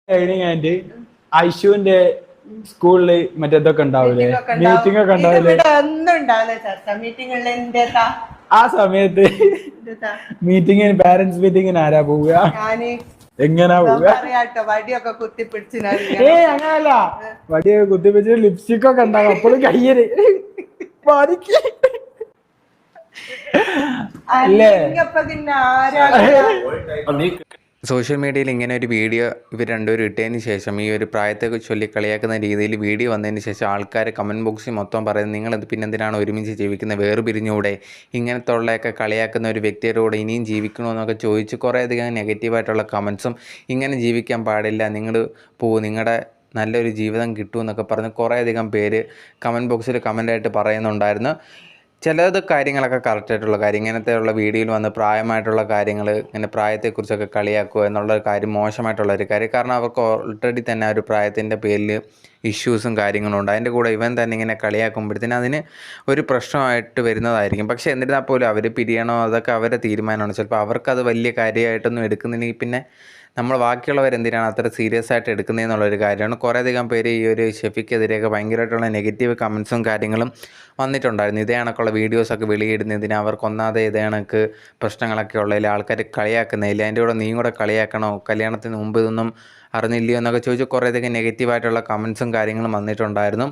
കഴിഞ്ഞ ഐശുവിന്റെ സ്കൂളില് മറ്റേതൊക്കെ ഉണ്ടാവൂലേ, മീറ്റിംഗ് ഒക്കെ ഉണ്ടാവില്ലേ? ആ സമയത്ത് മീറ്റിങ്ങിന്, പാരന്റ്സ് മീറ്റിങ്ങിന് ആരാ പോവുക? എങ്ങനാ പോവുക? അങ്ങനല്ല, വടിയൊക്കെ കുത്തിപ്പിടിച്ച് ലിപ്സ്റ്റിക് ഒക്കെ ഉണ്ടാവും, അപ്പോഴും കയ്യല് അല്ലേ? സോഷ്യൽ മീഡിയയിൽ ഇങ്ങനെ ഒരു വീഡിയോ ഇവർ രണ്ടുപേരും ഇട്ടതിന് ശേഷം, ഈ ഒരു പ്രായത്തെ ചൊല്ലി കളിയാക്കുന്ന രീതിയിൽ വീഡിയോ വന്നതിന് ശേഷം ആൾക്കാർ കമൻറ്റ് ബോക്സിൽ മൊത്തം പറയുന്നത്, നിങ്ങളത് പിന്നെന്തിനാണ് ഒരുമിച്ച് ജീവിക്കുന്നത്, വേർപിരിഞ്ഞൂടെ, ഇങ്ങനത്തെ ഉള്ളതൊക്കെ കളിയാക്കുന്ന ഒരു വ്യക്തിയോട് ഇനിയും ജീവിക്കണമെന്നൊക്കെ ചോദിച്ച് കുറേയധികം നെഗറ്റീവായിട്ടുള്ള കമൻസും, ഇങ്ങനെ ജീവിക്കാൻ പാടില്ല, നിങ്ങൾ നിങ്ങളുടെ നല്ലൊരു ജീവിതം കിട്ടുമെന്നൊക്കെ പറഞ്ഞ് കുറേയധികം പേര് കമൻറ്റ് ബോക്സിൽ കമൻ്റായിട്ട് പറയുന്നുണ്ടായിരുന്നു. ചിലത് കാര്യങ്ങളൊക്കെ കറക്റ്റായിട്ടുള്ള കാര്യം, ഇങ്ങനത്തെയുള്ള വീഡിയോയിൽ വന്ന് പ്രായമായിട്ടുള്ള കാര്യങ്ങൾ, ഇങ്ങനെ പ്രായത്തെക്കുറിച്ചൊക്കെ കളിയാക്കുക എന്നുള്ളൊരു കാര്യം മോശമായിട്ടുള്ളൊരു കാര്യം. കാരണം അവർക്ക് ഓൾറെഡി തന്നെ ആ ഒരു പ്രായത്തിൻ്റെ പേരിൽ ഇഷ്യൂസും കാര്യങ്ങളും ഉണ്ട്. അതിൻ്റെ കൂടെ ഇവൻ തന്നെ ഇങ്ങനെ കളിയാക്കുമ്പോഴത്തേന് അതിന് ഒരു പ്രശ്നമായിട്ട് വരുന്നതായിരിക്കും. പക്ഷേ എന്നിരുന്നാൽ പോലും അവർ പിരിയണോ അതൊക്കെ അവരുടെ തീരുമാനമാണ്. ചിലപ്പോൾ അവർക്കത് വലിയ കാര്യമായിട്ടൊന്നും എടുക്കുന്നില്ലെങ്കിൽ പിന്നെ നമ്മൾ ബാക്കിയുള്ളവരെന്തിനാണ് അത്ര സീരിയസ് ആയിട്ട് എടുക്കുന്നതെന്നുള്ളൊരു കാര്യമാണ്. കുറേയധികം പേര് ഈ ഒരു ഷെഫിക്കെതിരെയൊക്കെ ഭയങ്കരമായിട്ടുള്ള നെഗറ്റീവ് കമൻസും കാര്യങ്ങളും വന്നിട്ടുണ്ടായിരുന്നു. ഇതേ കണക്കുള്ള വീഡിയോസൊക്കെ വെളിയിടുന്നതിന് അവർക്ക് ഒന്നാതെ ഇതേ കണക്ക് പ്രശ്നങ്ങളൊക്കെ ഉള്ളതിൽ ആൾക്കാർ കളിയാക്കുന്നില്ല, അതിൻ്റെ കൂടെ നീയും കൂടെ കളിയാക്കണോ, കല്യാണത്തിന് മുമ്പ് ഇതൊന്നും അറിഞ്ഞില്ലയോ എന്നൊക്കെ ചോദിച്ച് കുറേയധികം നെഗറ്റീവായിട്ടുള്ള കമൻസും കാര്യങ്ങളും വന്നിട്ടുണ്ടായിരുന്നു.